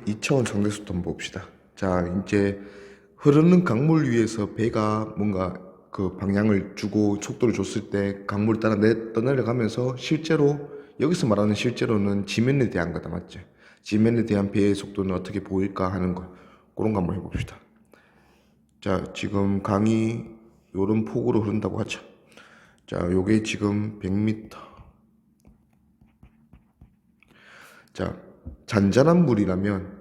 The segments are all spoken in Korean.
2차원 상대속도 한번 봅시다. 자, 이제 흐르는 강물 위에서 배가 뭔가 그 방향을 주고 속도를 줬을 때 강물을 따라 떠내려가면서 실제로 여기서 말하는 실제로는 지면에 대한 거다, 맞지? 지면에 대한 배의 속도는 어떻게 보일까 하는 거, 그런 거 한번 해봅시다. 자, 지금 강이 요런 폭으로 흐른다고 하죠. 자, 요게 지금 100m. 자, 잔잔한 물이라면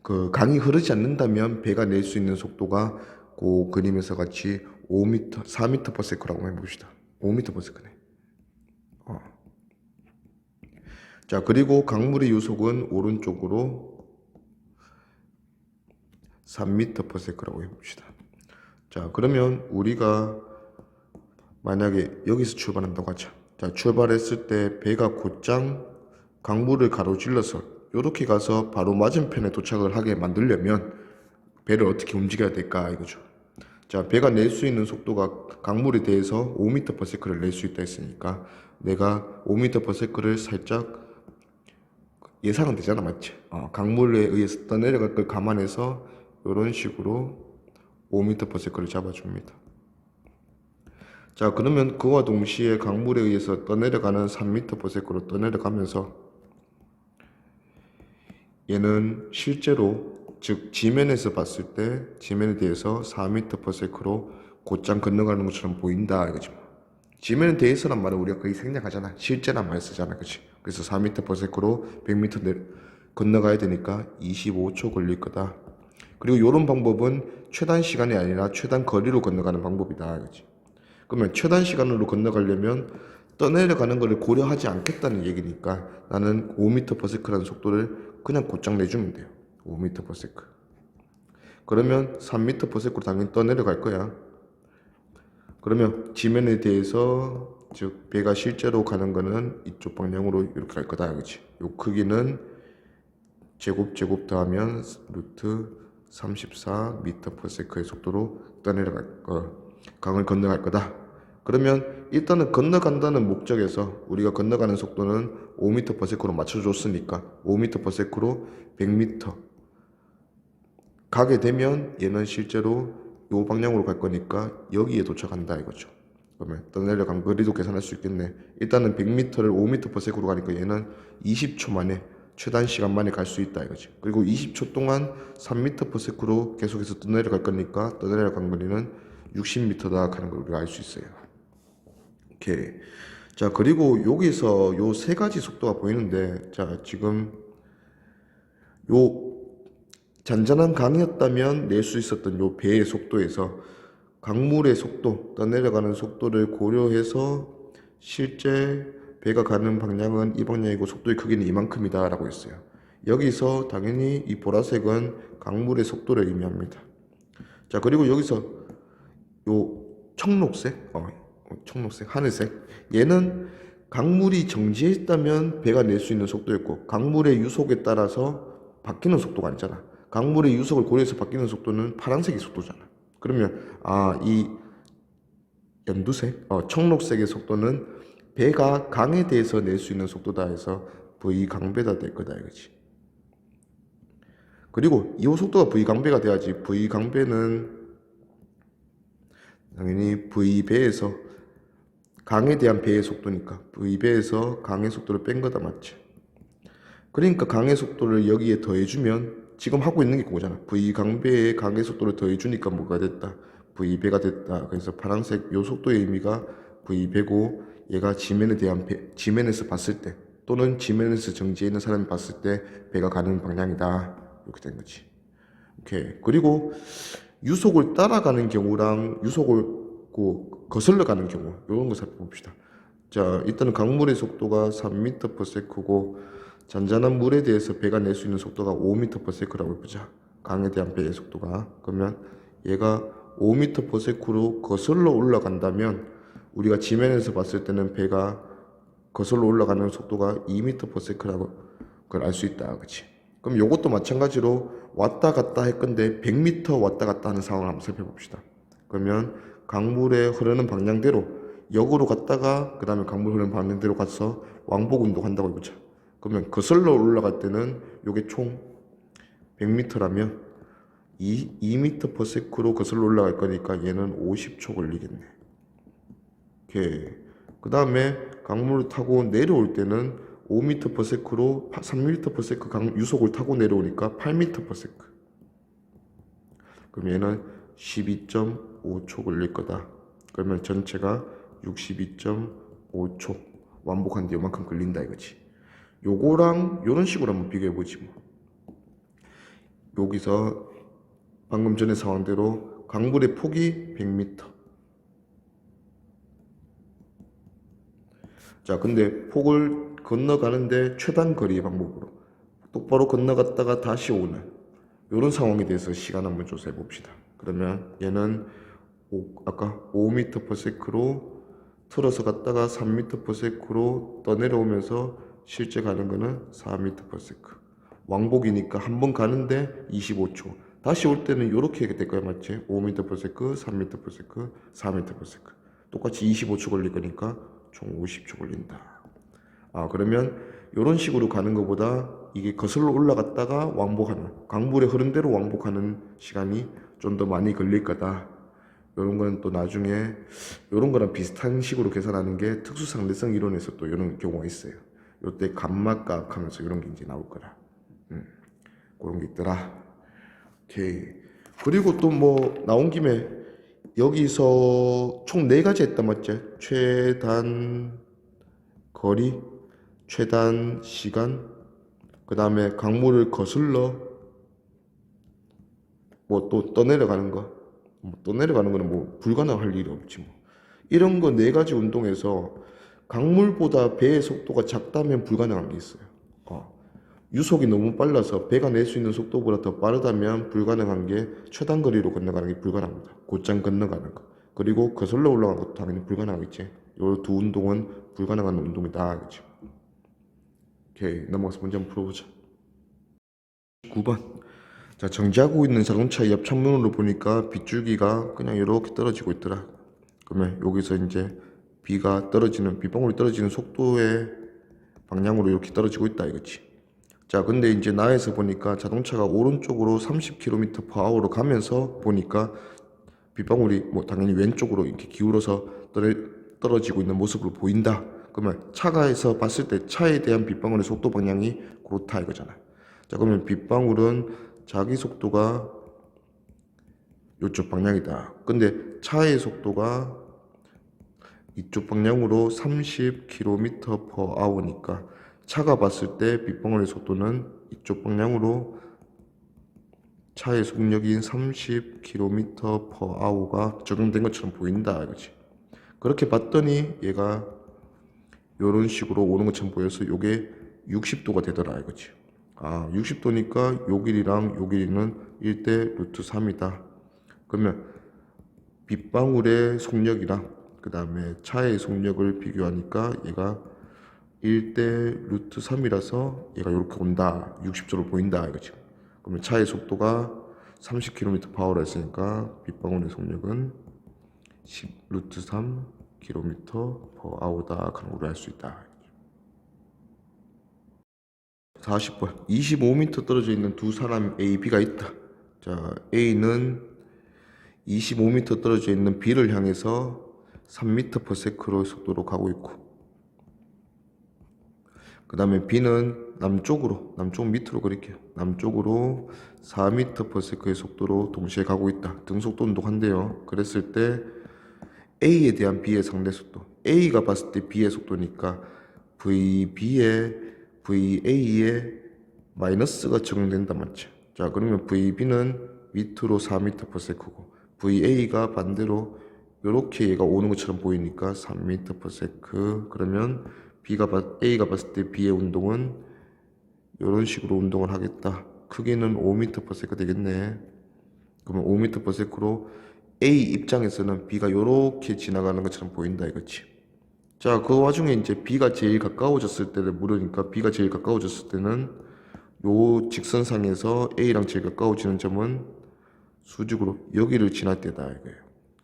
그 강이 흐르지 않는다면 배가 낼 수 있는 속도가 그 그림에서 같이 5m, 4m per sec라고 해봅시다. 5m per sec네. 자, 그리고 강물의 유속은 오른쪽으로 3m per sec라고 해봅시다. 자, 그러면 우리가 만약에 여기서 출발한다고 하자. 자, 출발했을 때 배가 곧장 강물을 가로질러서 이렇게 가서 바로 맞은편에 도착을 하게 만들려면 배를 어떻게 움직여야 될까 이거죠. 자, 배가 낼 수 있는 속도가 강물에 대해서 5m per sec를 낼 수 있다 했으니까 내가 5m per sec를 살짝 예상은 되잖아, 맞지? 강물에 의해서 떠내려갈 걸 감안해서 이런 식으로 5m per sec를 잡아줍니다. 자, 그러면 그와 동시에 강물에 의해서 떠내려가는 3m per sec로 떠내려가면서 얘는 실제로 즉 지면에서 봤을 때 지면에 대해서 4m per sec로 곧장 건너가는 것처럼 보인다 이거죠. 지면에 대해서란 말은 우리가 거의 생략하잖아. 실제란 말 쓰잖아, 그렇지? 그래서 4m per sec로 100m 건너가야 되니까 25초 걸릴 거다. 그리고 이런 방법은 최단 시간이 아니라 최단 거리로 건너가는 방법이다, 그렇지? 그러면 최단 시간으로 건너가려면 떠내려가는 것을 고려하지 않겠다는 얘기니까 나는 5m per sec라는 속도를 그냥 곧장 내주면 돼요. 5m per sec. 그러면 3m per sec으로 당연히 떠내려갈 거야. 그러면 지면에 대해서 즉 배가 실제로 가는 거는 이쪽 방향으로 이렇게 갈 거다, 그렇지? 요 크기는 제곱 더하면 루트 34m per sec의 속도로 떠내려갈 거, 강을 건너갈 거다. 그러면 일단은 건너간다는 목적에서 우리가 건너가는 속도는 5m per sec로 맞춰줬으니까 5m per sec로 100m 가게 되면 얘는 실제로 이 방향으로 갈 거니까 여기에 도착한다 이거죠. 그러면 떠내려간 거리도 계산할 수 있겠네. 일단은 100m를 5m per sec으로 가니까 얘는 20초 만에 최단 시간 만에 갈 수 있다 이거죠. 그리고 20초 동안 3m per sec로 계속해서 떠내려갈 거니까 떠내려간 거리는 60m다 하는 걸 우리가 알 수 있어요. 오케이. 자, 그리고 여기서 요 세 가지 속도가 보이는데, 자, 지금 요 잔잔한 강이었다면 낼 수 있었던 요 배의 속도에서 강물의 속도, 떠내려가는 속도를 고려해서 실제 배가 가는 방향은 이 방향이고 속도의 크기는 이만큼이다 라고 했어요. 여기서 당연히 이 보라색은 강물의 속도를 의미합니다. 자, 그리고 여기서 요 청록색, 청록색, 하늘색, 얘는 강물이 정지해 있다면 배가 낼 수 있는 속도였고 강물의 유속에 따라서 바뀌는 속도가 아니잖아. 강물의 유속을 고려해서 바뀌는 속도는 파란색의 속도잖아. 그러면 이 연두색, 청록색의 속도는 배가 강에 대해서 낼 수 있는 속도다 해서 V 강배다 될 거다 이거지. 그리고 이 속도가 V 강배가 돼야지. V 강배는 당연히 V배에서 강에 대한 배의 속도니까 V배에서 강의 속도를 뺀 거다, 맞지? 그러니까 강의 속도를 여기에 더해주면 지금 하고 있는 게 그거잖아. V강배에 강의 속도를 더해주니까 뭐가 됐다? V배가 됐다. 그래서 파란색 요 속도의 의미가 V배고 얘가 지면에 대한 배, 지면에서 봤을 때 또는 지면에서 정지해 있는 사람이 봤을 때 배가 가는 방향이다. 이렇게 된 거지. 오케이. 그리고 유속을 따라가는 경우랑 유속을 거슬러 가는 경우 이런 거 살펴봅시다. 자, 일단은 강물의 속도가 3m per sec고 잔잔한 물에 대해서 배가 낼 수 있는 속도가 5m per sec라고 해보자. 강에 대한 배의 속도가. 그러면 얘가 5m per sec로 거슬러 올라간다면 우리가 지면에서 봤을 때는 배가 거슬러 올라가는 속도가 2m per sec라고 그걸 알 수 있다. 그치? 그럼 이것도 마찬가지로 왔다 갔다 할 건데 100m 왔다 갔다 하는 상황을 한번 살펴봅시다. 그러면 강물에 흐르는 방향대로 역으로 갔다가 그 다음에 강물 흐르는 방향대로 가서 왕복 운동한다고 해보자. 그러면 거슬러 올라갈 때는 요게 총 100m라면 2m/s로 거슬러 올라갈 거니까 얘는 50초 걸리겠네. 오케이. 그 다음에 강물을 타고 내려올 때는 5m/s로 3m/s 유속을 타고 내려오니까 8m/s. 그럼 얘는 12.5초 걸릴 거다. 그러면 전체가 62.5초 완복하는데 요만큼 걸린다 이거지. 요거랑 요런 식으로 한번 비교해 보지 뭐. 여기서 방금 전에 상황대로 강물의 폭이 100m. 자, 근데 폭을 건너가는데 최단 거리 방법으로 똑바로 건너갔다가 다시 오는 이런 상황에 대해서 시간 한번 조사해 봅시다. 그러면 얘는 아까 5m/s로 틀어서 갔다가 3m/s로 떠내려오면서 실제 가는 거는 4m/s. 왕복이니까 한 번 가는데 25초. 다시 올 때는 이렇게 될 거야, 맞지? 5m/s, 3m/s, 4m/s. 똑같이 25초 걸릴 거니까 총 50초 걸린다. 아, 그러면 이런 식으로 가는 것보다 이게 거슬러 올라갔다가 왕복하는, 강물의 흐름대로 왕복하는 시간이 좀 더 많이 걸릴 거다. 이런 거는 또 나중에 이런 거랑 비슷한 식으로 계산하는 게 특수상대성 이론에서 또 이런 경우가 있어요. 요때 감마값 하면서 이런 게 이제 나올 거라. 그런 게 있더라. 오케이. 그리고 또 뭐 나온 김에 여기서 총 4가지 했단 맞지? 최단 거리, 최단 시간, 그 다음에 강물을 거슬러 뭐 또 떠내려가는 거. 뭐 떠내려가는 거는 뭐 불가능할 일이 없지 뭐. 이런 거 4가지 운동에서 강물보다 배의 속도가 작다면 불가능한 게 있어요. 유속이 너무 빨라서 배가 낼 수 있는 속도보다 더 빠르다면 불가능한 게 최단 거리로 건너가는 게 불가능합니다. 곧장 건너가는 거. 그리고 거슬러 올라가는 것도 당연히 불가능하겠지. 요 두 운동은 불가능한 운동이다. 그렇죠? 오케이. 넘어가서 문제 한번 풀어보자. 9번. 자, 정지하고 있는 자동차 옆 창문으로 보니까 빗줄기가 그냥 이렇게 떨어지고 있더라. 그러면 여기서 이제 빗방울이 떨어지는 속도의 방향으로 이렇게 떨어지고 있다 이거지. 자, 근데 이제 나에서 보니까 자동차가 오른쪽으로 30km/h로 가면서 보니까 빗방울이 뭐 당연히 왼쪽으로 이렇게 기울어서 떨어지고 있는 모습으로 보인다. 그러면 차가에서 봤을 때 차에 대한 빗방울의 속도 방향이 그렇다 이거잖아. 자, 그러면 빗방울은 자기 속도가 이쪽 방향이다. 근데 차의 속도가 이쪽 방향으로 30km/h니까 차가 봤을 때 빗방울의 속도는 이쪽 방향으로 차의 속력인 30km/h가 적용된 것처럼 보인다 이거지. 그렇게 봤더니 얘가 이런 식으로 오는 것처럼 보여서 요게 60도가 되더라 이거지. 아, 60도니까 요 길이랑 요 길이는 1대 루트 3이다. 그러면 빗방울의 속력이랑 그 다음에 차의 속력을 비교하니까 얘가 1대 루트 3이라서 얘가 이렇게 온다. 60도로 보인다 이거죠. 그러면 차의 속도가 30km/h라 했으니까 빗방울의 속력은 10 루트 3 km/h다. 그런 걸로 알 수 있다. 40번. 25m 떨어져 있는 두 사람 A, B가 있다. 자, A는 25m 떨어져 있는 B를 향해서 3m/s로 속도로 가고 있고, 그 다음에 B는 남쪽 밑으로 그릴게요. 남쪽으로 4m/s의 속도로 동시에 가고 있다. 등속도 운동한대요. 그랬을 때 A에 대한 B의 상대 속도, A가 봤을 때 B의 속도니까 VA에 마이너스가 적용된다 맞죠? 자, 그러면 VB는 밑으로 4m/s고 VA가 반대로 이렇게 얘가 오는 것처럼 보이니까 3m/s. 그러면 A가 봤을 때 B의 운동은 이런 식으로 운동을 하겠다. 크기는 5m/s가 되겠네. 그러면 5m/s로 A 입장에서는 B가 이렇게 지나가는 것처럼 보인다 이거지. 자, 그 와중에 이제 B가 제일 가까워졌을 때를 물으니까 B가 제일 가까워졌을 때는 요 직선상에서 A랑 제일 가까워지는 점은 수직으로 여기를 지날 때다 이거예요.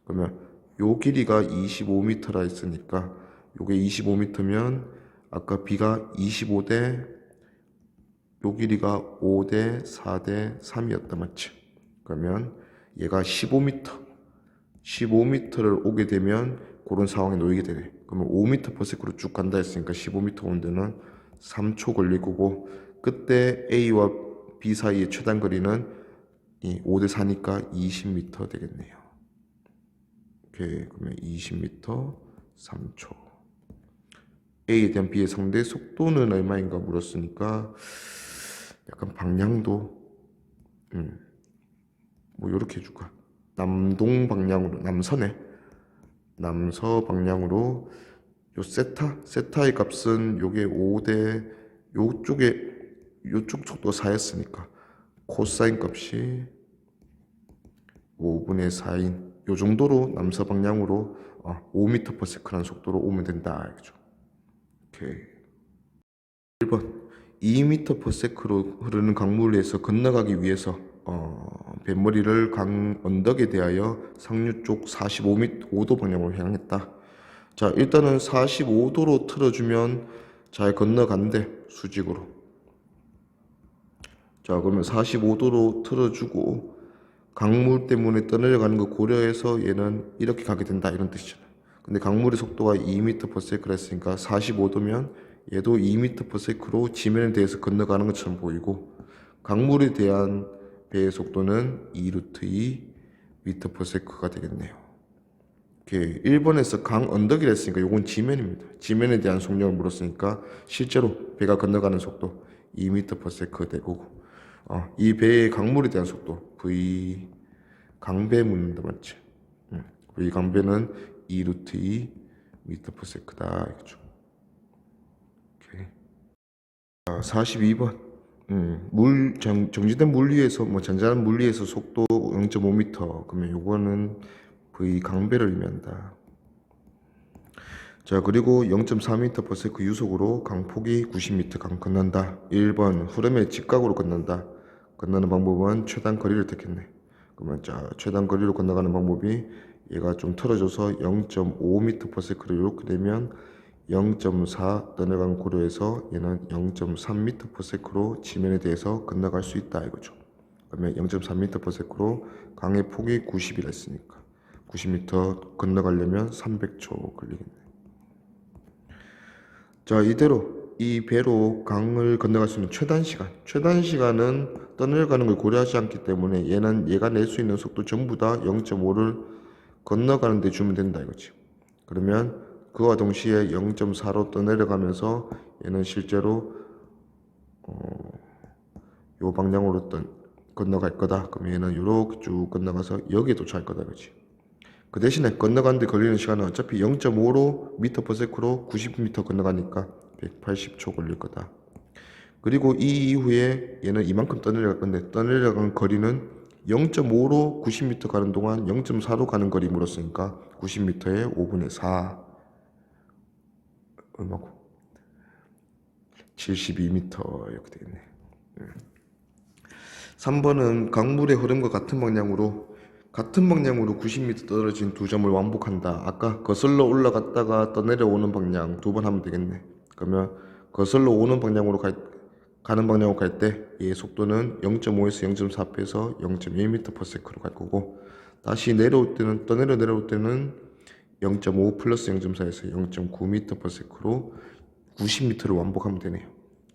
그러면 요 길이가 25m라 했으니까 요게 25m면 아까 B가 25대 요 길이가 5대 4대 3이었다 맞지? 그러면 얘가 15m를 오게 되면 그런 상황에 놓이게 되네. 그러면 5m/s로 쭉 간다 했으니까 15m 오는 데는 3초 걸릴 거고, 그때 A와 B 사이의 최단 거리는 이 5대 4니까 20m 되겠네요. 오케이, 그러면 20m 3초. A에 대한 B의 상대 속도는 얼마인가 물었으니까 약간 방향도 뭐 요렇게 해줄까? 남동 방향으로, 남서 방향으로 요 세타의 값은 요게 5대 요쪽 속도 4였으니까 코사인 값이 5분의 4인 요 정도로 남서 방향으로 5m/s라는 속도로 오면 된다 알겠죠? 오케이. 1번 2m/s로 흐르는 강물을 위해서 건너가기 위해서 뱃머리를 강 언덕에 대하여 상류 쪽 45도 방향으로 향했다. 자, 일단은 45도로 틀어주면 잘 건너간대, 수직으로. 자, 그러면 45도로 틀어주고 강물 때문에 떠내려가는 거 고려해서 얘는 이렇게 가게 된다 이런 뜻이잖아. 근데 강물의 속도가 2m/s라 했으니까 45도면 얘도 2m/s로 지면에 대해서 건너가는 것처럼 보이고, 강물에 대한 배의 속도는 2루트 2m/s가 되겠네요. 이렇게 1번에서 강 언덕이라 했으니까 요건 지면입니다. 지면에 대한 속력을 물었으니까 실제로 배가 건너가는 속도 2m/s 되고, 이 배의 강물에 대한 속도 V 강배 묻는다 맞지? V 강배는 2루트 2m/s다 이거죠. 오케이. 42번. 정지된 물 위에서 잔잔한 물 위에서 속도 0.5m. 그러면 요거는 V 강배를 의미한다. 자, 그리고 0.4m/s 유속으로 강폭이 90m 강 건넌다. 1번 흐름의 직각으로 건넌다. 건너는 방법은 최단 거리를 택했네. 그러면 자, 최단 거리로 건너가는 방법이 얘가 좀 틀어져서 0.5m/s로 이렇게 되면 0.4 떠내간 고려해서 얘는 0.3m/s로 지면에 대해서 건너갈 수 있다 이거죠. 그러면 0.3m/s로 강의 폭이 90이라 했으니까 90m 건너가려면 300초 걸리겠네. 자, 이대로 이 배로 강을 건너갈 수 있는 최단 시간은 떠내려가는 걸 고려하지 않기 때문에 얘가 낼 수 있는 속도 전부 다 0.5를 건너가는 데 주면 된다 이거지. 그러면 그와 동시에 0.4로 떠내려가면서 얘는 실제로 요 방향으로 건너갈 거다. 그럼 얘는 이렇게 쭉 건너가서 여기에 도착할 거다 그렇지. 그 대신에 건너가는데 걸리는 시간은 어차피 0.5로 m/s로 90m 건너가니까 180초 걸릴 거다. 그리고 이 이후에 얘는 이만큼 떠내려갈 건데 떠내려간 거리는 0.5로 90m 가는 동안 0.4로 가는 거리 물었으니까 90m에 5분의 4 얼마고? 72m 이렇게 되겠네. 3번은 강물의 흐름과 같은 방향으로 90m 떨어진 두 점을 왕복한다. 아까 거슬러 올라갔다가 떠내려오는 방향 두 번 하면 되겠네. 그러면 거슬러 오는 방향으로 가는 방향으로 갈 때 얘의 속도는 0.5에서 0.4 빼서 0.1m/s로 갈 거고, 다시 내려올 때는 내려올 때는 0.5 플러스 0.4에서 0.9m/s로 90m를 왕복하면 되네요.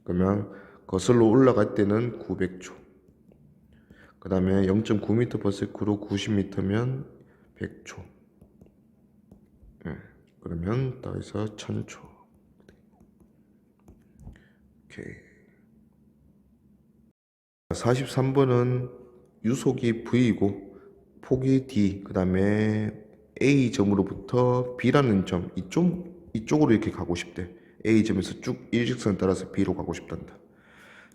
그러면 거슬러 올라갈 때는 900초. 그 다음에 0.9m/s로 90m면 100초. 그러면 더해서 1000초. 오케이. 43번은 유속이 V이고 폭이 D, 그 다음에 A 점으로부터 B라는 점 이쪽으로 이렇게 가고 싶대. A 점에서 쭉 일직선 따라서 B로 가고 싶단다.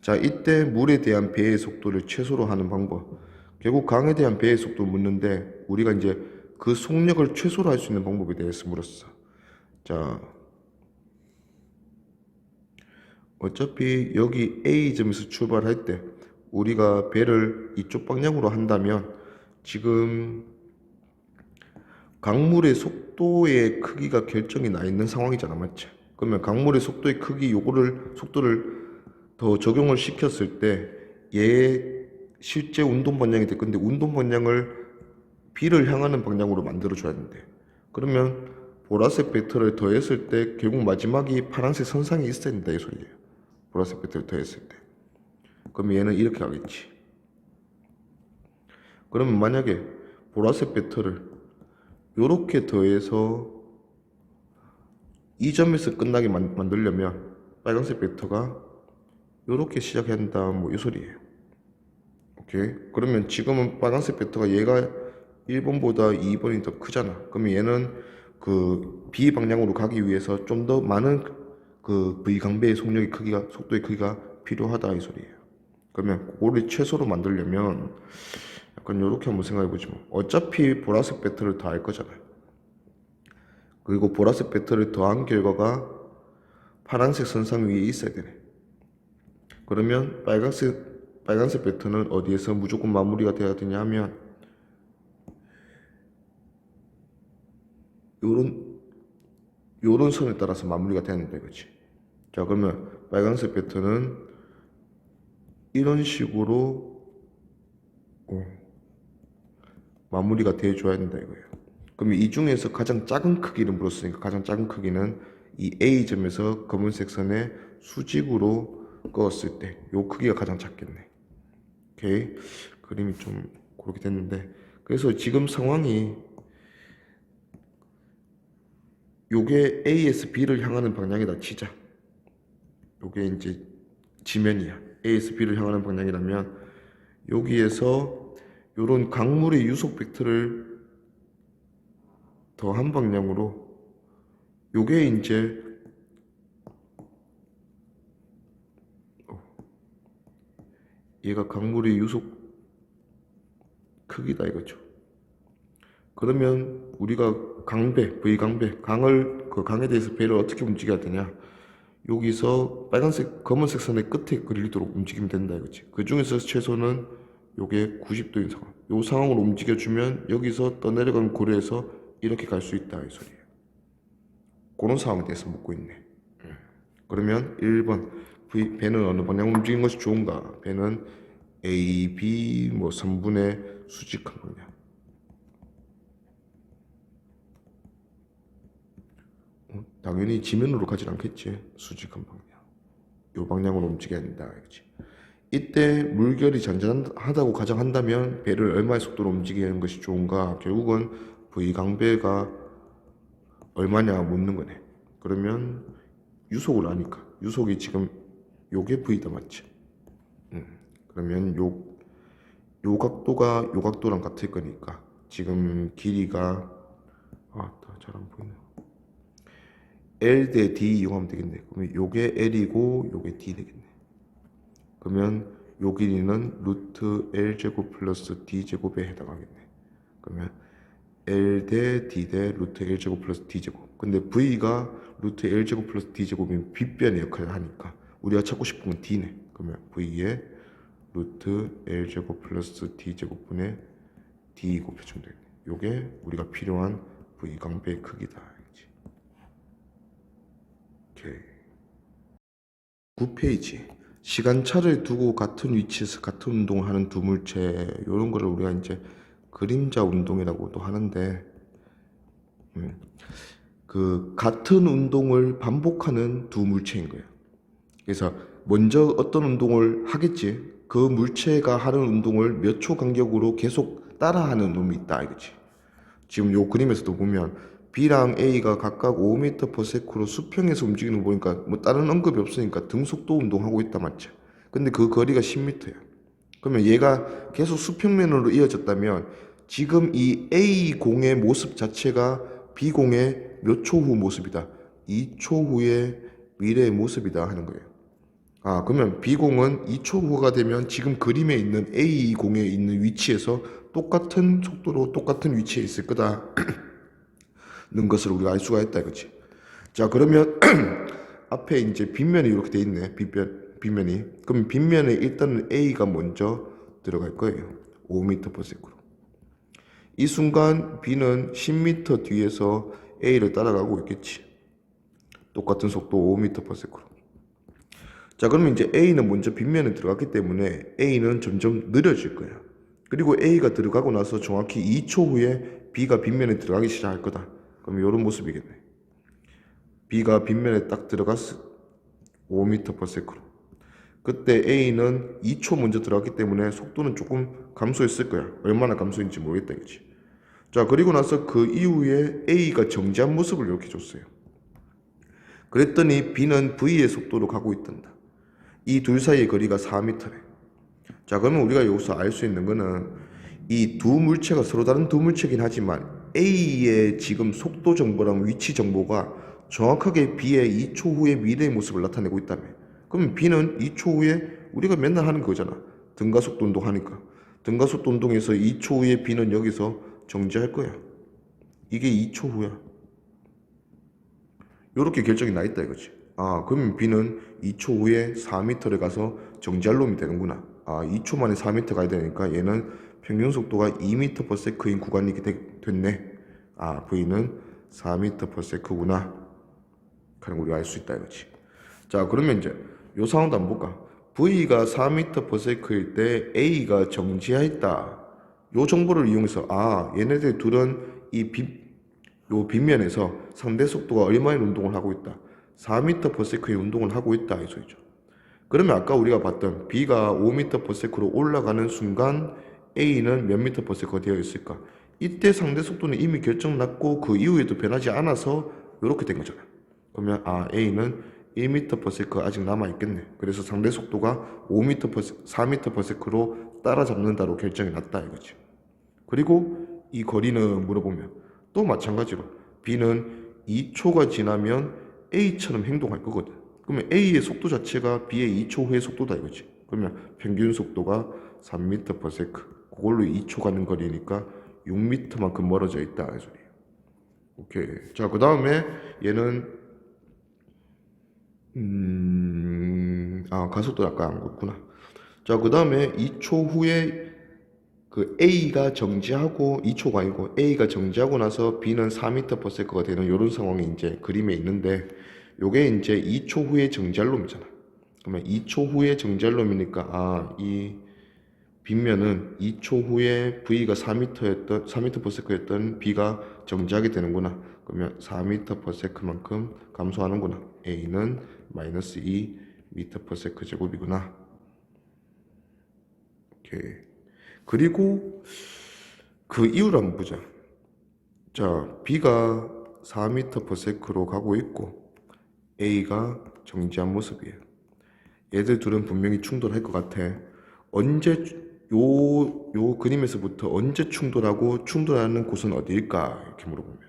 자, 이때 물에 대한 배의 속도를 최소로 하는 방법. 결국 강에 대한 배의 속도 묻는데 우리가 이제 그 속력을 최소로 할 수 있는 방법에 대해서 물었어. 자, 어차피 여기 A점에서 출발할 때 우리가 배를 이쪽 방향으로 한다면 지금 강물의 속도의 크기가 결정이 나 있는 상황이잖아, 맞지? 그러면 강물의 속도의 크기 속도를 더 적용을 시켰을 때 얘의 실제 운동 방향이 될 건데 운동 방향을 B를 향하는 방향으로 만들어줘야 되는데 그러면 보라색 벡터를 더했을 때 결국 마지막이 파란색 선상에 있어야 된다 이 소리예요. 보라색 벡터를 더했을 때. 그럼 얘는 이렇게 가겠지. 그러면 만약에 보라색 벡터를 이렇게 더해서 이 점에서 끝나게 만들려면 빨간색 벡터가 이렇게 시작해야 한다 뭐 이 소리예요. 오케이. 그러면 지금은 빨간색 벡터가 얘가 1번보다 2번이 더 크잖아. 그러면 얘는 그 B 방향으로 가기 위해서 좀 더 많은 그 V강배의 속도의 크기가 필요하다 이 소리예요. 그러면 그거를 최소로 만들려면 약간 이렇게 한번 생각해 보지 뭐. 어차피 보라색 벡터를 더할 거잖아요. 그리고 보라색 벡터를 더한 결과가 파란색 선상 위에 있어야 되네. 그러면 빨간색 벡터는 어디에서 무조건 마무리가 돼야 되냐 하면 요런 선에 따라서 마무리가 되는데 그렇지. 자 그러면 빨간색 벡터는 이런 식으로 마무리가 돼줘야 된다 이거예요. 그러면 이 중에서 가장 작은 크기를 물었으니까 가장 작은 크기는 이 A점에서 검은색 선에 수직으로 그었을 때 요 크기가 가장 작겠네. 오케이. 그림이 좀 그렇게 됐는데 그래서 지금 상황이 요게 A에서 B를 향하는 방향이다 치자. 요게 이제 지면이야. A에서 B를 향하는 방향이라면 여기에서 요런 강물의 유속 벡터를 더한 방향으로 요게 이제 얘가 강물의 유속 크기다 이거죠. 그러면 우리가 강배, V강배, 그 강에 대해서 배를 어떻게 움직여야 되냐? 여기서 검은색 선의 끝에 그리도록 움직이면 된다 이거지. 그 중에서 최소는 요게 90도인 상황. 요 상황으로 움직여주면 여기서 떠내려간 고리에서 이렇게 갈 수 있다 이 소리예요. 그런 상황에 대해서 묻고 있네. 그러면 1번 배는 어느 방향 움직이는 것이 좋은가? 배는 A, B 뭐 3분의 수직한 방향. 당연히 지면으로 가진 않겠지. 수직한 방향. 요 방향으로 움직여야 된다. 그렇지? 이때 물결이 잔잔하다고 가정한다면 배를 얼마의 속도로 움직이는 것이 좋은가? 결국은 V강배가 얼마냐 묻는 거네. 그러면 유속을 아니까. 유속이 지금 요게 V다 맞지? 그러면 요 각도랑 같을 거니까 지금 길이가 잘 안 보이네. L 대 D 이용하면 되겠네. 그러면 요게 L이고 요게 D 되겠네. 그러면 요 길이는 루트 L제곱 플러스 D제곱에 해당하겠네. 그러면 L 대 D 대 루트 L제곱 플러스 D제곱. 근데 V가 루트 L제곱 플러스 D제곱이면 빗변의 역할을 하니까 우리가 찾고 싶은 건 D네. 그러면 V에 루트 L제곱 플러스 D제곱분의 D 곱해주면 되겠네. 요게 우리가 필요한 V강배의 크기다. 오케이. 9페이지. 시간차를 두고 같은 위치에서 같은 운동을 하는 두 물체, 이런 거를 우리가 이제 그림자 운동이라고도 하는데, 그 같은 운동을 반복하는 두 물체인 거예요. 그래서 먼저 어떤 운동을 하겠지. 그 물체가 하는 운동을 몇 초 간격으로 계속 따라하는 놈이 있다 이거지. 지금 요 그림에서도 보면 B랑 A가 각각 5m/s로 수평에서 움직이는 거 보니까 뭐 다른 언급이 없으니까 등속도 운동하고 있다 맞죠? 근데 그 거리가 10m야. 그러면 얘가 계속 수평면으로 이어졌다면 지금 이 A공의 모습 자체가 B공의 몇 초 후 모습이다. 2초 후의 미래의 모습이다 하는 거예요. 그러면 B공은 2초 후가 되면 지금 그림에 있는 A공에 있는 위치에서 똑같은 속도로 똑같은 위치에 있을 거다. 는 것을 우리가 알 수가 있다 이거지. 자 그러면 앞에 이제 빗면이 이렇게 돼 있네. 빗면이. 그럼 빗면에 일단은 A가 먼저 들어갈 거예요. 5m/s로. 이 순간 B는 10m 뒤에서 A를 따라가고 있겠지. 똑같은 속도 5m/s로. 자, 그러면 이제 A는 먼저 빗면에 들어갔기 때문에 A는 점점 느려질 거야. 그리고 A가 들어가고 나서 정확히 2초 후에 B가 빗면에 들어가기 시작할 거다. 그럼 이런 모습이겠네. B가 빗면에 딱 들어갔어. 5m/s로. 그때 A는 2초 먼저 들어갔기 때문에 속도는 조금 감소했을 거야. 얼마나 감소했는지 모르겠다 이거지. 자, 그리고 나서 그 이후에 A가 정지한 모습을 이렇게 줬어요. 그랬더니 B는 V의 속도로 가고 있단다. 이 둘 사이의 거리가 4m래. 자, 그러면 우리가 여기서 알 수 있는 거는 이 두 물체가 서로 다른 두 물체긴 하지만 A의 지금 속도 정보랑 위치 정보가 정확하게 B의 2초 후의 미래의 모습을 나타내고 있다며. 그러면 B는 2초 후에 우리가 맨날 하는 거잖아. 등가속도 운동하니까. 등가속도 운동에서 2초 후에 B는 여기서 정지할 거야. 이게 2초 후야. 요렇게 결정이 나 있다 이거지. 아, 그러면 B는 2초 후에 4m를 가서 정지할 놈이 되는구나. 아, 2초 만에 4m 가야 되니까 얘는 평균 속도가 2m/s인 구간이 됐네. 아, V는 4m/s구나. 그런 걸 우리가 알 수 있다 이거지. 자, 그러면 이제 요 상황도 한번 볼까? V가 4m/s일 때 A가 정지했다. 요 정보를 이용해서 아, 얘네들 둘은 요 빗면에서 상대 속도가 얼마의 운동을 하고 있다. 4m/s의 운동을 하고 있다 이 소리죠. 그러면 아까 우리가 봤던 B가 5m/s로 올라가는 순간 A는 몇 m/s가 되어 있을까? 이때 상대 속도는 이미 결정났고 그 이후에도 변하지 않아서 이렇게 된 거잖아. 그러면 아, A는 1m/s가 아직 남아있겠네. 그래서 상대 속도가 4m/s로 따라잡는다로 결정이 났다 이거지. 그리고 이 거리는 물어보면 또 마찬가지로 B는 2초가 지나면 A처럼 행동할 거거든. 그러면 A의 속도 자체가 B의 2초 후의 속도다 이거지. 그러면 평균 속도가 3m/s. 그걸로 2초 가는 거리니까 6m만큼 멀어져 있다 이 소리예요. 오케이. 자, 그 다음에 얘는 가속도 아까 안 그렇구나. 자, 그 다음에 2초 후에 그 A가 정지하고 2초가 아니고 A가 정지하고 나서 B는 4m/s가 되는 이런 상황이 이제 그림에 있는데 요게 이제 2초 후에 정지할 놈이잖아. 그러면 2초 후에 정지할 놈이니까 아, 이 빗면은 2초 후에 V가 4m/s였던 B가 정지하게 되는구나. 그러면 4m/s만큼 감소하는구나. A는 마이너스 2m/s 제곱이구나. 오케이. 그리고 그 이유를 한번 보자. 자, B가 4m/s로 가고 있고 A가 정지한 모습이에요. 얘들 둘은 분명히 충돌할 것 같아. 언제 요 그림에서부터 언제 충돌하고 충돌하는 곳은 어디일까? 이렇게 물어보면.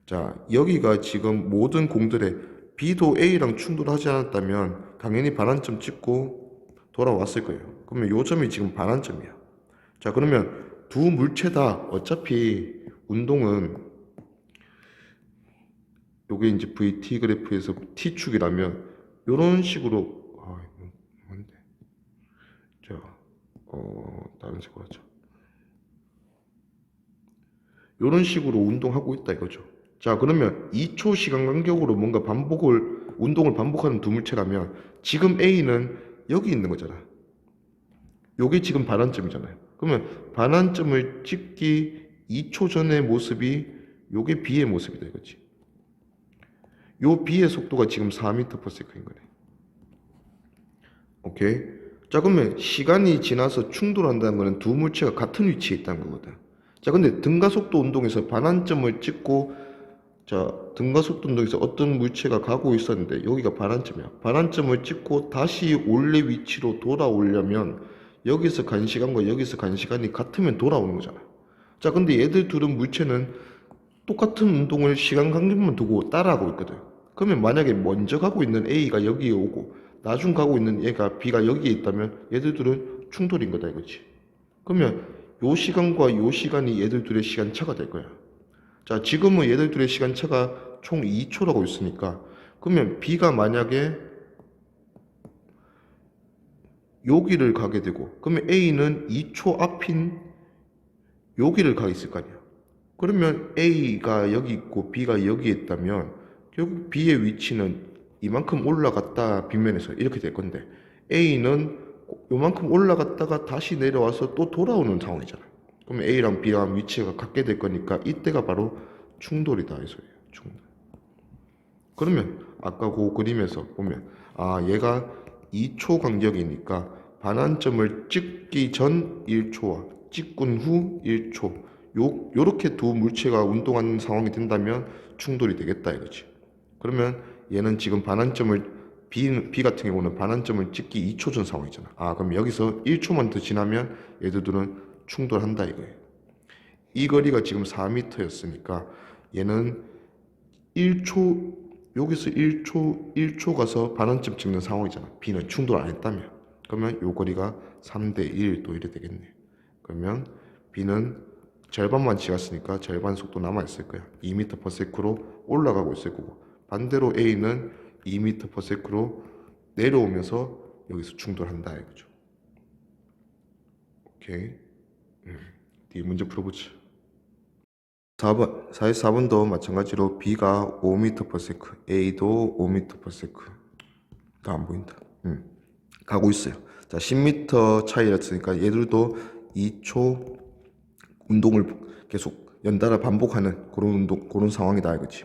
자, 여기가 지금 모든 공들의 B도 A랑 충돌하지 않았다면 당연히 반환점 찍고 돌아왔을 거예요. 그러면 요 점이 지금 반환점이야. 자, 그러면 두 물체 다 어차피 운동은 요게 이제 VT 그래프에서 T축이라면 요런 식으로 뭔데? 자, 다른 색으로 하자. 요런 식으로 운동하고 있다 이거죠. 자, 그러면 2초 시간 간격으로 뭔가 운동을 반복하는 두 물체라면 지금 A는 여기 있는 거잖아. 요게 지금 반환점이잖아요. 그러면 반환점을 찍기 2초 전의 모습이 요게 B의 모습이다 이거지. 요 B의 속도가 지금 4m/s인 거네. 오케이. 자, 그러면 시간이 지나서 충돌한다는 거는 두 물체가 같은 위치에 있다는 거거든. 자, 근데 등가속도 운동에서 반환점을 찍고 자, 등가속도 운동에서 어떤 물체가 가고 있었는데 여기가 반환점이야. 반환점을 찍고 다시 원래 위치로 돌아오려면 여기서 간 시간과 여기서 간 시간이 같으면 돌아오는 거잖아. 자, 근데 얘들 둘은 물체는 똑같은 운동을 시간 간격만 두고 따라하고 있거든. 그러면 만약에 먼저 가고 있는 A가 여기에 오고 나중 가고 있는 얘가 B가 여기에 있다면 얘들 둘은 충돌인 거다 이거지. 그러면 요 시간과 요 시간이 얘들 둘의 시간 차가 될 거야. 자, 지금은 얘들 둘의 시간 차가 총 2초라고 있으니까 그러면 B가 만약에 여기를 가게 되고 그러면 A는 2초 앞인 여기를 가 있을 거 아니야. 그러면 A가 여기 있고 B가 여기 있다면 결국 B의 위치는 이만큼 올라갔다 빗면에서 이렇게 될 건데 A는 요만큼 올라갔다가 다시 내려와서 또 돌아오는 상황이잖아. 그러면 A랑 B랑 위치가 같게 될 거니까 이때가 바로 충돌이다 이 소리예요. 충돌. 그러면 아까 그 그림에서 보면 얘가 2초 간격이니까 반환점을 찍기 전 1초와 찍군 후 1초 요렇게 두 물체가 운동하는 상황이 된다면 충돌이 되겠다 이거지. 그러면 얘는 지금 반환점을 B 같은 경우는 반환점을 찍기 2초 전 상황이잖아. 그럼 여기서 1초만 더 지나면 얘들은 충돌한다 이거예요. 이 거리가 지금 4m였으니까 얘는 1초 여기서 1초 가서 반환점 찍는 상황이잖아. B는 충돌 안 했다면. 그러면 요 거리가 3대1 또 이래 되겠네. 그러면 B는 절반만 지났으니까 절반 속도 남아있을 거야. 2m/s로 올라가고 있을 거고 반대로 A는 2m/s로 내려오면서 여기서 충돌한다 이거죠. 오케이. 뒤에 문제 풀어보자. 4번, 44번도 마찬가지로 B가 5m/s, A도 5m/s. 다 안 보인다. 가고 있어요. 자, 10m 차이였으니까 얘들도 2초 운동을 계속 연달아 반복하는 그런 상황이다 이거지.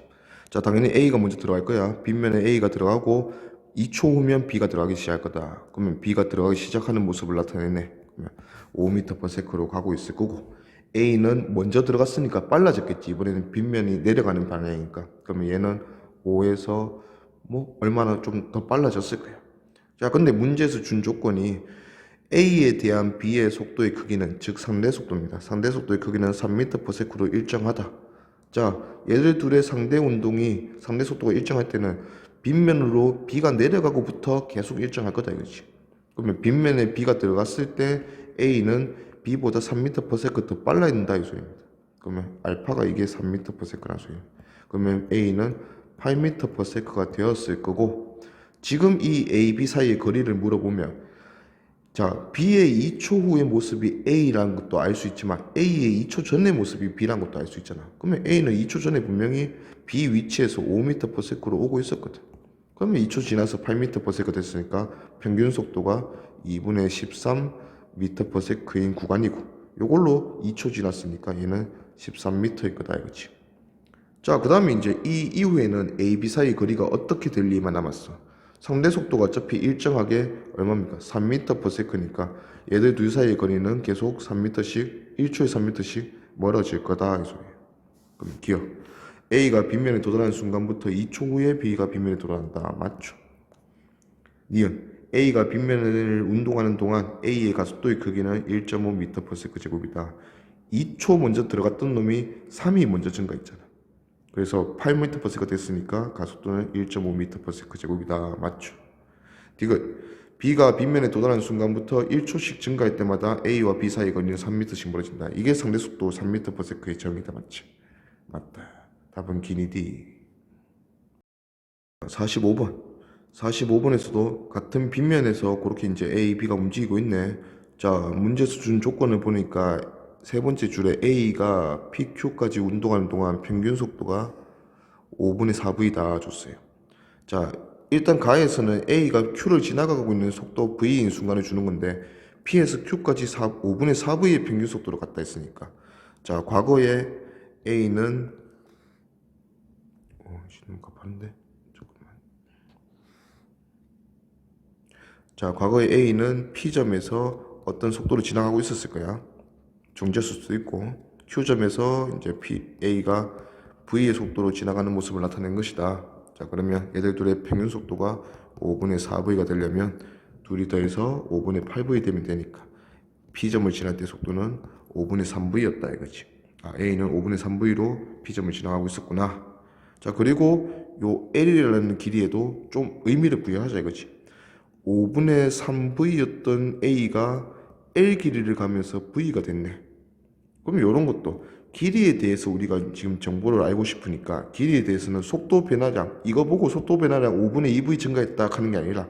자, 당연히 A가 먼저 들어갈 거야. 빗면에 A가 들어가고 2초 후면 B가 들어가기 시작할 거다. 그러면 B가 들어가기 시작하는 모습을 나타내네. 그러면 5m/s로 가고 있을 거고 A는 먼저 들어갔으니까 빨라졌겠지. 이번에는 빗면이 내려가는 방향이니까. 그러면 얘는 5에서 뭐 얼마나 좀 더 빨라졌을 거야. 자, 근데 문제에서 준 조건이 A에 대한 B의 속도의 크기는 즉 상대 속도입니다. 상대 속도의 크기는 3m/s로 일정하다. 자, 얘들 둘의 상대 운동이 상대 속도가 일정할 때는 빗면으로 B가 내려가고부터 계속 일정할 거다 이거지. 그러면 빗면에 B가 들어갔을 때 A는 B보다 3m/s 더 빨라야 된다 이 소리입니다. 그러면 알파가 이게 3m/s라는 소리예요. 그러면 A는 8m/s가 되었을 거고 지금 이 A, B 사이의 거리를 물어보면 자, B의 2초 후의 모습이 A라는 것도 알 수 있지만 A의 2초 전의 모습이 B라는 것도 알 수 있잖아. 그러면 A는 2초 전에 분명히 B 위치에서 5m/s로 오고 있었거든. 그러면 2초 지나서 8m/s가 됐으니까 평균 속도가 2분의 13m/s인 구간이고 요걸로 2초 지났으니까 얘는 13m일 거다 이거지. 자, 그 다음에 이제 이 이후에는 A, B 사이 거리가 어떻게 될 리만 남았어. 상대 속도가 어차피 일정하게 얼마입니까? 3m/s니까 얘들 둘 사이의 거리는 계속 3m씩 1초에 3m씩 멀어질 거다 이 소리예요. 그럼 기억 A가 빗면에 도달하는 순간부터 2초 후에 B가 빗면에 도달한다. 맞죠? 니은 A가 빗면을 운동하는 동안 A의 가속도의 크기는 1.5m/s 제곱이다. 2초 먼저 들어갔던 놈이 3이 먼저 증가했잖아. 그래서 8m/s가 됐으니까 가속도는 1.5m/s 제곱이다. 맞죠? 디귿 B가 빗면에 도달하는 순간부터 1초씩 증가할 때마다 A와 B 사이 거리는 3m씩 멀어진다. 이게 상대 속도 3m/s의 정의다. 맞지? 맞다. 답은 기니 D. 45번에서도 같은 빗면에서 그렇게 이제 A, B가 움직이고 있네. 자, 문제에서 준 조건을 보니까 세 번째 줄에 A가 PQ까지 운동하는 동안 평균 속도가 5분의 4V다 줬어요. 자, 일단 가에서는 A가 Q를 지나가고 있는 속도 V인 순간을 주는 건데 P에서 Q까지 5분의 4V의 평균 속도로 갔다 했으니까 자, 과거에 A는 너무 가파른데? 조금만. 자, 과거에 A는 P점에서 어떤 속도로 지나가고 있었을 거야. 중재수 수도 있고 Q점에서 이제 A가 V의 속도로 지나가는 모습을 나타낸 것이다. 자, 그러면 얘들 둘의 평균 속도가 5분의 4V가 되려면 둘이 더해서 5분의 8V 되면 되니까 P점을 지날 때 속도는 5분의 3V였다 이거지. A는 5분의 3V로 P점을 지나가고 있었구나. 자, 그리고 요 L이라는 길이에도 좀 의미를 부여하자 이거지. 5분의 3V였던 A가 L 길이를 가면서 V가 됐네. 그럼 이런 것도 길이에 대해서 우리가 지금 정보를 알고 싶으니까 길이에 대해서는 속도 변화량 이거 보고 속도 변화량 5분의 2V 증가했다 하는 게 아니라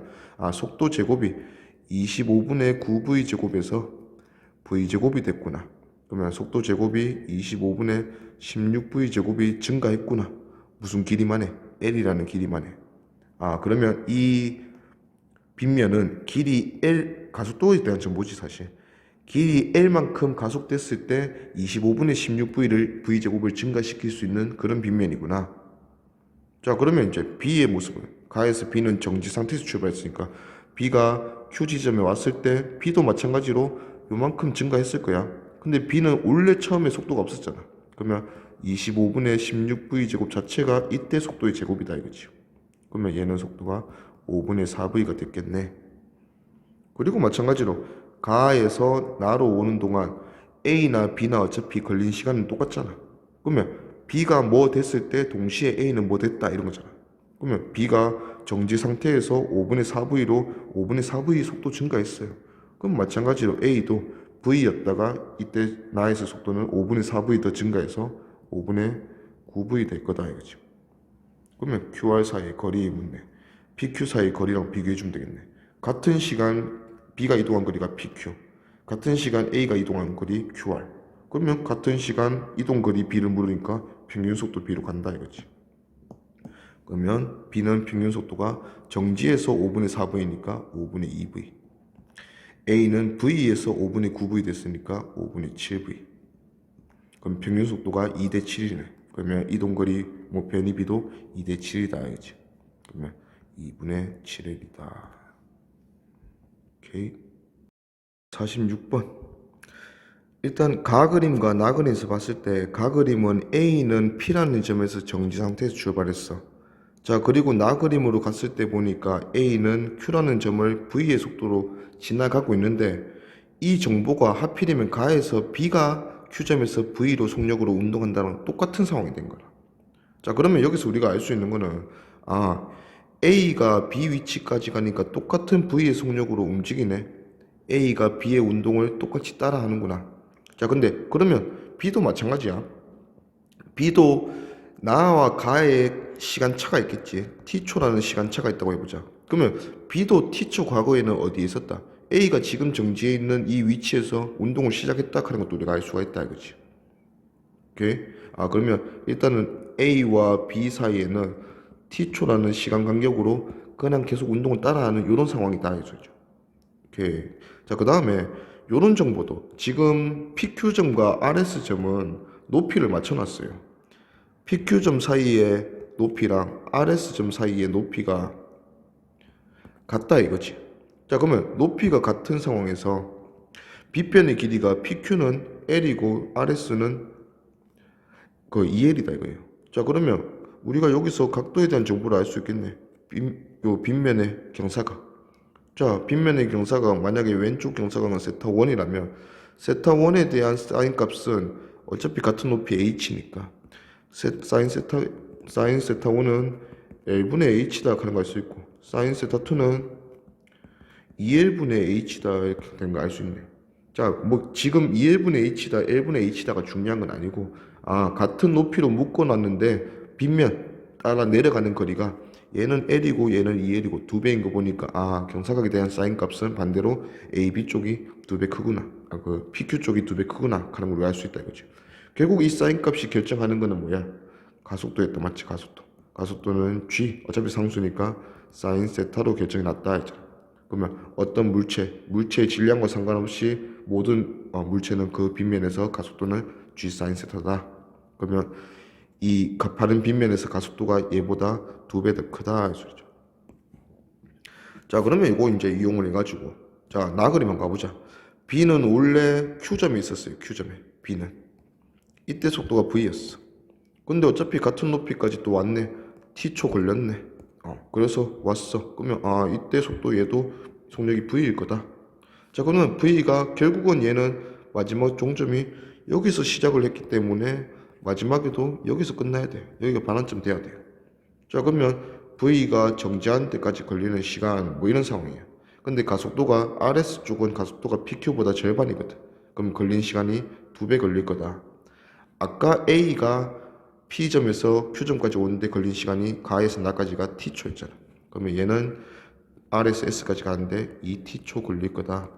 속도 제곱이 25분의 9V 제곱에서 V 제곱이 됐구나. 그러면 속도 제곱이 25분의 16V 제곱이 증가했구나. 무슨 길이만 해? L이라는 길이만 해. 그러면 이 빗면은 길이 L, 가속도에 대한 정보지 사실. 길이 L만큼 가속됐을 때 25분의 16V를 V제곱을 증가시킬 수 있는 그런 빗면이구나. 자, 그러면 이제 B의 모습은, 가에서 B는 정지 상태에서 출발했으니까 B가 Q 지점에 왔을 때 B도 마찬가지로 요만큼 증가했을 거야. 근데 B는 원래 처음에 속도가 없었잖아. 그러면 25분의 16V 제곱 자체가 이때 속도의 제곱이다 이거지. 그러면 얘는 속도가 5분의 4V가 됐겠네. 그리고 마찬가지로 가에서 나로 오는 동안 A나 B나 어차피 걸린 시간은 똑같잖아. 그러면 B가 뭐 됐을 때 동시에 A는 뭐 됐다 이런 거잖아. 그러면 B가 정지 상태에서 5분의 4V로 5분의 4V 속도 증가했어요. 그럼 마찬가지로 A도 V였다가 이때 나에서 속도는 5분의 4V 더 증가해서 5분의 9V 될 거다 이거지. 그러면 QR 사이의 거리 묻네. PQ 사이의 거리랑 비교해주면 되겠네. 같은 시간 B가 이동한 거리가 PQ, 같은 시간 A가 이동한 거리 QR. 그러면 같은 시간 이동 거리 B를 물으니까 평균 속도 B로 간다 이거지. 그러면 B는 평균 속도가 정지에서 5분의 4V니까 5분의 2V. A는 V에서 5분의 9V 됐으니까 5분의 7V. 그럼 평균 속도가 2대 7이네. 그러면 이동거리 뭐 변이비도 2대 7이다 이거지. 그러면 2분의 7L이다. 오케이. 46번. 일단 가그림과 나그림에서 봤을 때 가그림은 A는 P라는 점에서 정지 상태에서 출발했어. 자, 그리고 나그림으로 갔을 때 보니까 A는 Q라는 점을 V의 속도로 지나가고 있는데 이 정보가 하필이면 가에서 B가 Q점에서 V로 속력으로 운동한다는 똑같은 상황이 된 거라. 자, 그러면 여기서 우리가 알 수 있는 거는 A가 B 위치까지 가니까 똑같은 V의 속력으로 움직이네. A가 B의 운동을 똑같이 따라 하는구나. 자, 근데 그러면 B도 마찬가지야. B도 나와 가의 시간차가 있겠지. T초라는 시간차가 있다고 해보자. 그러면 B도 T초 과거에는 어디에 있었다? A가 지금 정지해 있는 이 위치에서 운동을 시작했다 하는 것도 우리가 알 수가 있다 이거지. 오케이? 그러면 일단은 A와 B 사이에는 T초라는 시간 간격으로 그냥 계속 운동을 따라하는 이런 상황이다 이거죠. 오케이. 자, 그 다음에 이런 정보도 지금 PQ점과 RS점은 높이를 맞춰놨어요. PQ점 사이의 높이랑 RS점 사이의 높이가 같다 이거지. 자, 그러면 높이가 같은 상황에서 B변의 길이가 PQ는 L이고 RS는 그 2L이다 이거예요. 자, 그러면 우리가 여기서 각도에 대한 정보를 알 수 있겠네. 요 빗면의 경사각. 자, 빗면의 경사각, 만약에 왼쪽 경사각은 세타1이라면 세타1에 대한 사인 값은 어차피 같은 높이 h니까 사인 세타1은 L분의 h다 하는 걸 알 수 있고 사인 세타2는 2L분의 h다 이렇게 되는 걸 알 수 있네. 자, 뭐 지금 2L분의 h다, L분의 h다가 중요한 건 아니고 같은 높이로 묶어놨는데 빗면 따라 내려가는 거리가 얘는 L이고 얘는 2L이고 2배인 거 보니까 경사각에 대한 사인 값은 반대로 AB 쪽이 2배 크구나. 그 PQ 쪽이 2배 크구나 하는 걸 알 수 있다 이거지. 결국 이 사인 값이 결정하는 거는 뭐야? 가속도였다. 맞지? 가속도. 가속도는 G, 어차피 상수니까 사인 세타로 결정이 났다 했잖아. 그러면 어떤 물체의 질량과 상관없이 모든 물체는 그 빗면에서 가속도는 G 사인 세타다. 그러면 이 가파른 빗면에서 가속도가 얘보다 2배 더 크다 이 소리죠. 자, 그러면 이거 이제 이용을 해가지고 자, 나그림만 가보자. B는 원래 Q점이 있었어요. Q점에 B는 이때 속도가 V였어. 근데 어차피 같은 높이까지 또 왔네. T초 걸렸네. 그래서 왔어. 그러면 이때 속도 얘도 속력이 V일 거다. 자, 그러면 V가 결국은 얘는 마지막 종점이 여기서 시작을 했기 때문에 마지막에도 여기서 끝나야 돼. 여기가 반환점 돼야 돼. 자, 그러면 V가 정지하는 때까지 걸리는 시간 뭐 이런 상황이에요. 근데 가속도가 RS 쪽은 가속도가 PQ보다 절반이거든. 그럼 걸린 시간이 2배 걸릴 거다. 아까 A가 P점에서 Q점까지 오는데 걸린 시간이 가에서 나까지가 T초였잖아. 그러면 얘는 R에서 S까지 가는데 2T초 걸릴 거다.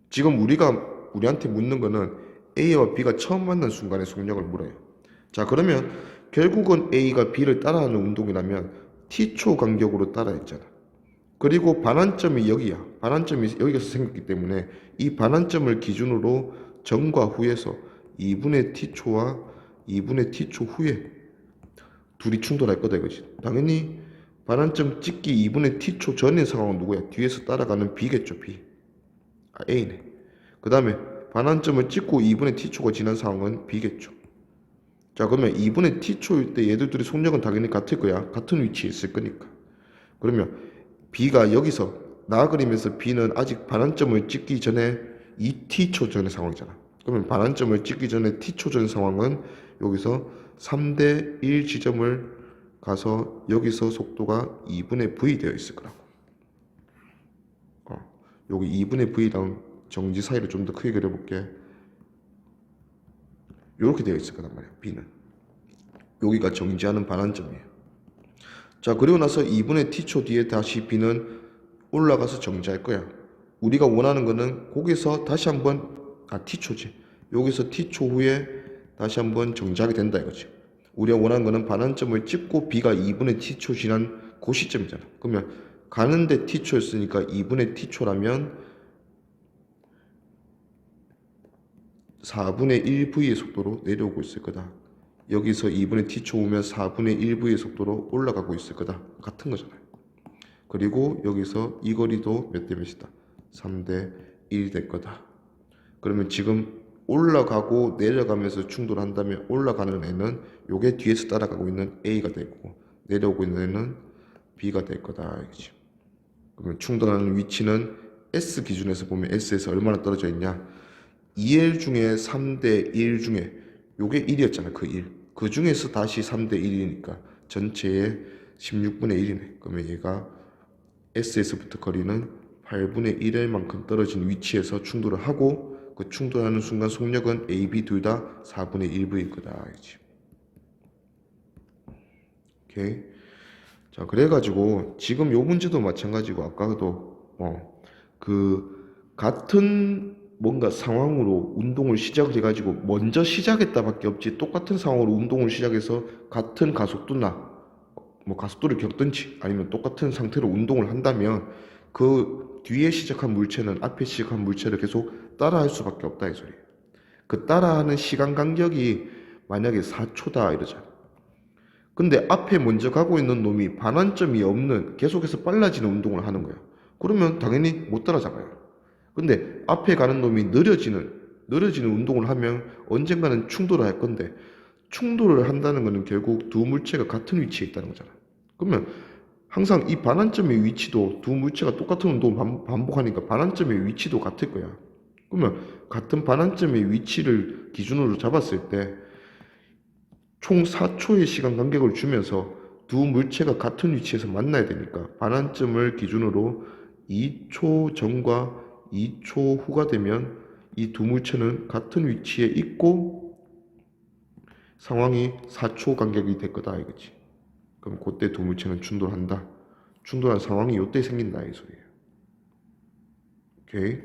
지금 우리한테 묻는 거는 A와 B가 처음 만난 순간의 속력을 물어요. 자, 그러면 결국은 A가 B를 따라하는 운동이라면 t초 간격으로 따라 했잖아. 그리고 반환점이 여기야. 반환점이 여기서 생겼기 때문에 이 반환점을 기준으로 전과 후에서 2분의 t초와 2분의 t초 후에 둘이 충돌할 거다 이거지. 당연히 반환점 찍기 2분의 t초 전의 상황은 누구야? 뒤에서 따라가는 b겠죠. b. a네. 그 다음에 반환점을 찍고 2분의 t초가 지난 상황은 b겠죠. 자, 그러면 2분의 t초일 때 얘들 둘이 속력은 당연히 같을 거야. 같은 위치에 있을 거니까. 그러면 b가 여기서 나 그리면서 b는 아직 반환점을 찍기 전에 2t초 전의 상황이잖아. 그러면 반환점을 찍기 전에 t초 전 상황은 여기서 3대 1 지점을 가서 여기서 속도가 2분의 v 되어 있을 거라고. 여기 2분의 v랑 정지 사이를 좀 더 크게 그려볼게. 이렇게 되어 있을 거란 말이야. b는 여기가 정지하는 반환점이에요. 자, 그리고 나서 2분의 t초 뒤에 다시 b는 올라가서 정지할 거야. 우리가 원하는 거는 거기서 다시 한번 t초지. 여기서 t초 후에 다시 한번 정지하게 된다 이거지. 우리가 원하는 거는 반환점을 찍고 b가 2분의 t초 지난 그 시점이잖아. 그러면 가는데 t초였으니까 2분의 t초라면 4분의 1v의 속도로 내려오고 있을 거다. 여기서 2분의 t초 오면 4분의 1v의 속도로 올라가고 있을 거다. 같은 거잖아요. 그리고 여기서 이 거리도 몇 대 몇이다? 3대 1 될 거다. 그러면 지금 올라가고 내려가면서 충돌한다면 올라가는 애는 요게 뒤에서 따라가고 있는 A가 되고 내려오고 있는 애는 B가 될 거다. 알겠지? 그러면 충돌하는 위치는 S 기준에서 보면 S에서 얼마나 떨어져 있냐? 2L 중에 3대 1 중에 요게 1이었잖아. 그 1. 그 중에서 다시 3대 1이니까 전체의 16분의 1이네. 그러면 얘가 S에서부터 거리는 8분의 1일 만큼 떨어진 위치에서 충돌을 하고 그 충돌하는 순간 속력은 A, B 둘 다 4분의 1V일 거다. 알지? 오케이. 자, 그래가지고 지금 요 문제도 마찬가지고 아까도 그 같은 뭔가 상황으로 운동을 시작을 해가지고 먼저 시작했다밖에 없지 똑같은 상황으로 운동을 시작해서 같은 가속도나 뭐 가속도를 겪든지 아니면 똑같은 상태로 운동을 한다면 그 뒤에 시작한 물체는 앞에 시작한 물체를 계속 따라할 수밖에 없다 이 소리예요. 그 따라하는 시간 간격이 만약에 4초다 이러잖아. 근데 앞에 먼저 가고 있는 놈이 반환점이 없는 계속해서 빨라지는 운동을 하는 거야. 그러면 당연히 못 따라잡아요. 근데 앞에 가는 놈이 느려지는 운동을 하면 언젠가는 충돌을 할 건데 충돌을 한다는 것은 결국 두 물체가 같은 위치에 있다는 거잖아. 그러면 항상 이 반환점의 위치도 두 물체가 똑같은 운동을 반복하니까 반환점의 위치도 같을 거야. 그러면 같은 반환점의 위치를 기준으로 잡았을 때 총 4초의 시간 간격을 주면서 두 물체가 같은 위치에서 만나야 되니까 반환점을 기준으로 2초 전과 2초 후가 되면 이 두 물체는 같은 위치에 있고 상황이 4초 간격이 될 거다 이거지. 그럼 그때 두 물체는 충돌한다. 충돌한 상황이 이때 생긴다 이 소리예요. 오케이.